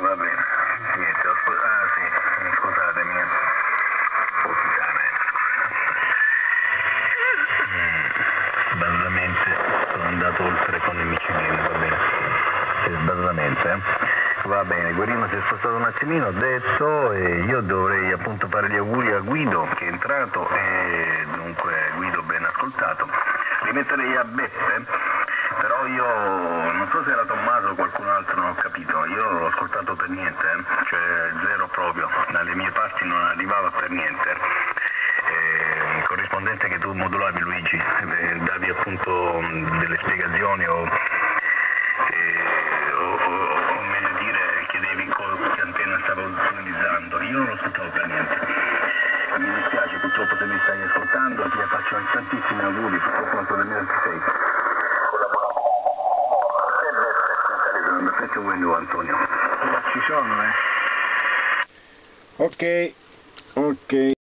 Va bene, niente, ah sì, scusatemi. Sbagliatamente sono andato oltre con il micilino, va bene. Sì, sbagliatamente, Va bene, Guerino si è spostato un attimino, ho detto, e io dovrei appunto fare gli auguri a Guido che è entrato e dunque Guido ben ascoltato. Rimetterei a Beppe, però io non so se era Tommaso o qualcun altro, non ho capito, io non l'ho ascoltato per niente, cioè zero proprio, dalle mie parti non arrivava per niente. Il corrispondente che tu modulavi, Luigi, davi appunto delle spiegazioni o meglio dire chiedevi che antenna stavo utilizzando, io non lo ascoltavo per niente. Mi dispiace purtroppo se mi stai ascoltando, ti faccio tantissimi auguri per quanto 2026. Perfetto quello, Antonio. Ci sono, Ok, ok.